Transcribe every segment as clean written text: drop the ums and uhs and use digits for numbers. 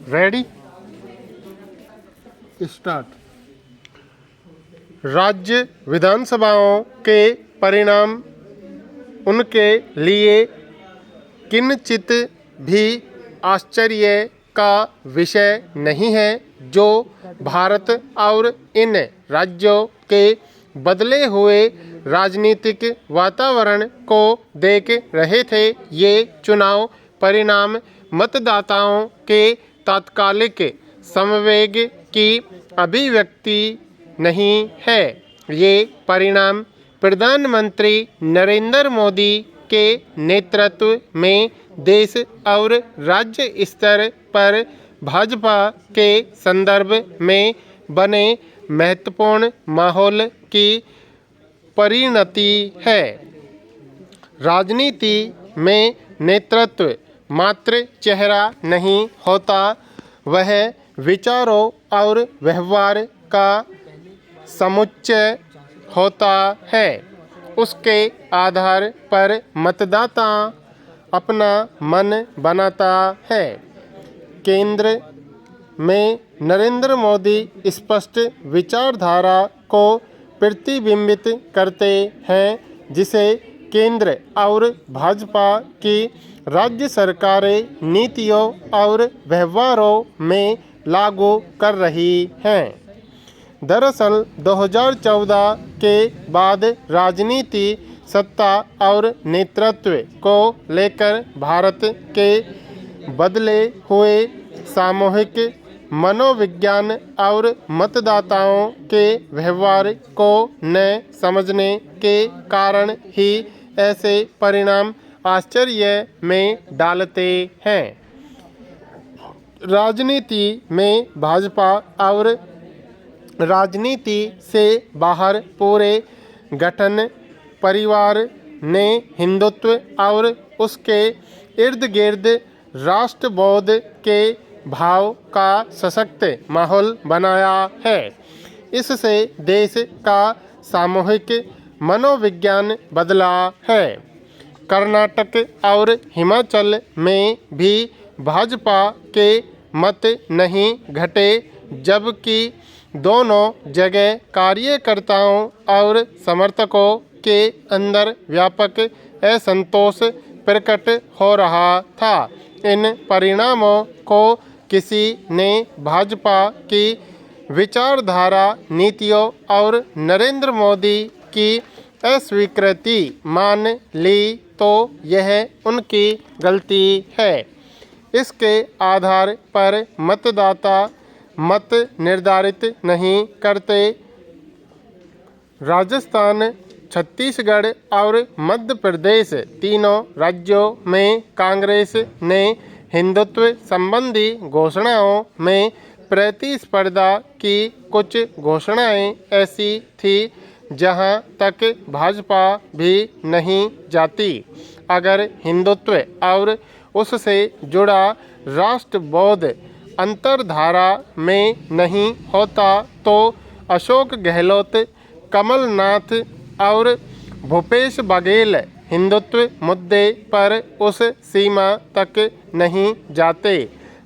Ready start. राज्य विधानसभाओं के परिणाम उनके लिए किंचित भी आश्चर्य का विषय नहीं है, जो भारत और इन राज्यों के बदले हुए राजनीतिक वातावरण को देख रहे थे। ये चुनाव परिणाम मतदाताओं के तात्कालिक संवेग की अभिव्यक्ति नहीं है। ये परिणाम प्रधानमंत्री नरेंद्र मोदी के नेतृत्व में देश और राज्य स्तर पर भाजपा के संदर्भ में बने महत्वपूर्ण माहौल की परिणति है। राजनीति में नेतृत्व मात्र चेहरा नहीं होता, वह विचारों और व्यवहार का समुच्चय होता है। उसके आधार पर मतदाता अपना मन बनाता है। केंद्र में नरेंद्र मोदी स्पष्ट विचारधारा को प्रतिबिंबित करते हैं, जिसे केंद्र और भाजपा की राज्य सरकारें नीतियों और व्यवहारों में लागू कर रही हैं। दरअसल 2014 के बाद राजनीति, सत्ता और नेतृत्व को लेकर भारत के बदले हुए सामूहिक मनोविज्ञान और मतदाताओं के व्यवहार को न समझने के कारण ही ऐसे परिणाम आश्चर्य में डालते हैं। राजनीति में भाजपा और राजनीति से बाहर पूरे गठन परिवार ने हिंदुत्व और उसके इर्द गिर्द राष्ट्रबोध के भाव का सशक्त माहौल बनाया है। इससे देश का सामूहिक मनोविज्ञान बदला है। कर्नाटक और हिमाचल में भी भाजपा के मत नहीं घटे, जबकि दोनों जगह कार्यकर्ताओं और समर्थकों के अंदर व्यापक असंतोष प्रकट हो रहा था। इन परिणामों को किसी ने भाजपा की विचारधारा, नीतियों और नरेंद्र मोदी की अस्वीकृति मान ली तो यह उनकी गलती है। इसके आधार पर मतदाता मत निर्धारित नहीं करते। राजस्थान, छत्तीसगढ़ और मध्य प्रदेश तीनों राज्यों में कांग्रेस ने हिंदुत्व संबंधी घोषणाओं में प्रतिस्पर्धा की। कुछ घोषणाएं ऐसी थी जहां तक भाजपा भी नहीं जाती। अगर हिंदुत्व और उससे जुड़ा राष्ट्रबोध अंतर्धारा में नहीं होता तो अशोक गहलोत, कमलनाथ और भूपेश बघेल हिंदुत्व मुद्दे पर उस सीमा तक नहीं जाते।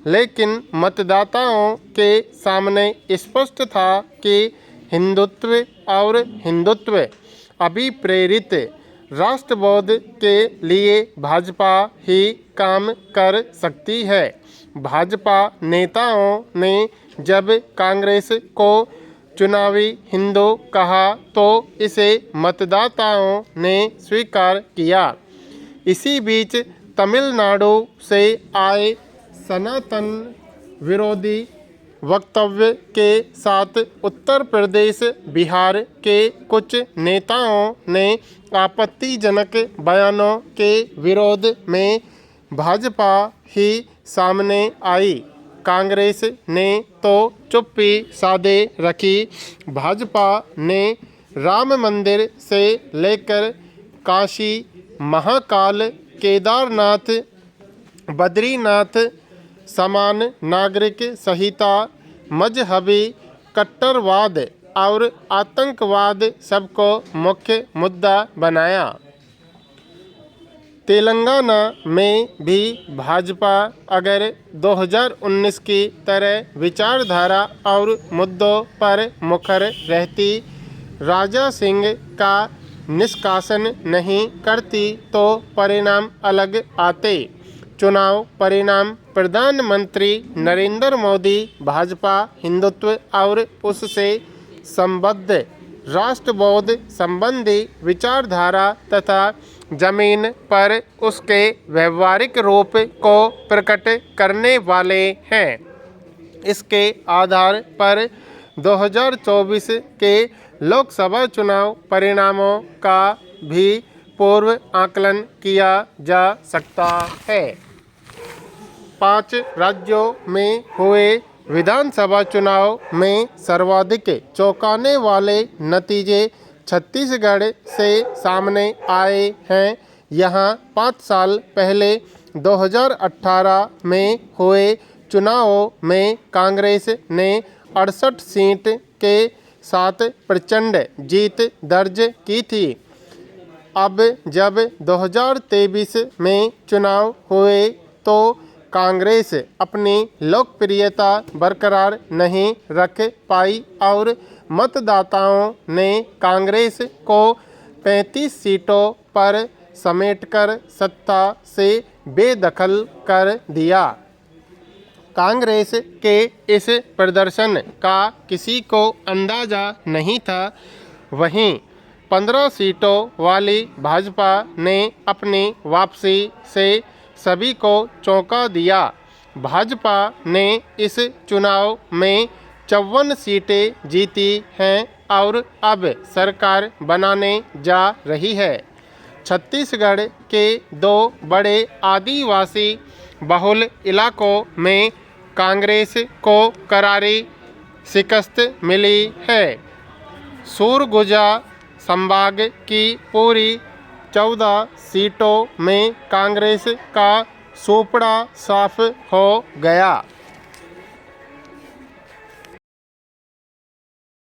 लेकिन मतदाताओं के सामने स्पष्ट था कि हिंदुत्व और हिंदुत्व अभिप्रेरित राष्ट्रबोध के लिए भाजपा ही काम कर सकती है। भाजपा नेताओं ने जब कांग्रेस को चुनावी हिंदू कहा तो इसे मतदाताओं ने स्वीकार किया। इसी बीच तमिलनाडु से आए सनातन विरोधी वक्तव्य के साथ उत्तर प्रदेश, बिहार के कुछ नेताओं ने आपत्तिजनक बयानों के विरोध में भाजपा ही सामने आई। कांग्रेस ने तो चुप्पी साधे रखी। भाजपा ने राम मंदिर से लेकर काशी, महाकाल, केदारनाथ, बद्रीनाथ, समान नागरिक संहिता, मजहबी कट्टरवाद और आतंकवाद सबको मुख्य मुद्दा बनाया। तेलंगाना में भी भाजपा अगर 2019 की तरह विचारधारा और मुद्दों पर मुखर रहती, राजा सिंह का निष्कासन नहीं करती तो परिणाम अलग आते। चुनाव परिणाम: प्रधानमंत्री नरेंद्र मोदी भाजपा हिंदुत्व और उससे संबद्ध राष्ट्रबोध संबंधी विचारधारा तथा जमीन पर उसके व्यवहारिक रूप को प्रकट करने वाले हैं। इसके आधार पर 2024 के लोकसभा चुनाव परिणामों का भी पूर्व आकलन किया जा सकता है। 5 राज्यों में हुए विधानसभा चुनाव में सर्वाधिक चौंकाने वाले नतीजे छत्तीसगढ़ से सामने आए हैं। यहाँ 5 साल पहले 2018 में हुए चुनावों में कांग्रेस ने 68 सीट के साथ प्रचंड जीत दर्ज की थी। अब जब 2023 में चुनाव हुए तो कांग्रेस अपनी लोकप्रियता बरकरार नहीं रख पाई और मतदाताओं ने कांग्रेस को 35 सीटों पर समेटकर सत्ता से बेदखल कर दिया। कांग्रेस के इस प्रदर्शन का किसी को अंदाजा नहीं था। वहीं 15 सीटों वाली भाजपा ने अपनी वापसी से सभी को चौंका दिया। भाजपा ने इस चुनाव में 54 सीटें जीती हैं और अब सरकार बनाने जा रही है। छत्तीसगढ़ के 2 बड़े आदिवासी बहुल इलाकों में कांग्रेस को करारी शिकस्त मिली है। सुरगुजा संभाग की पूरी 14 सीटों में कांग्रेस का सुपड़ा साफ हो गया।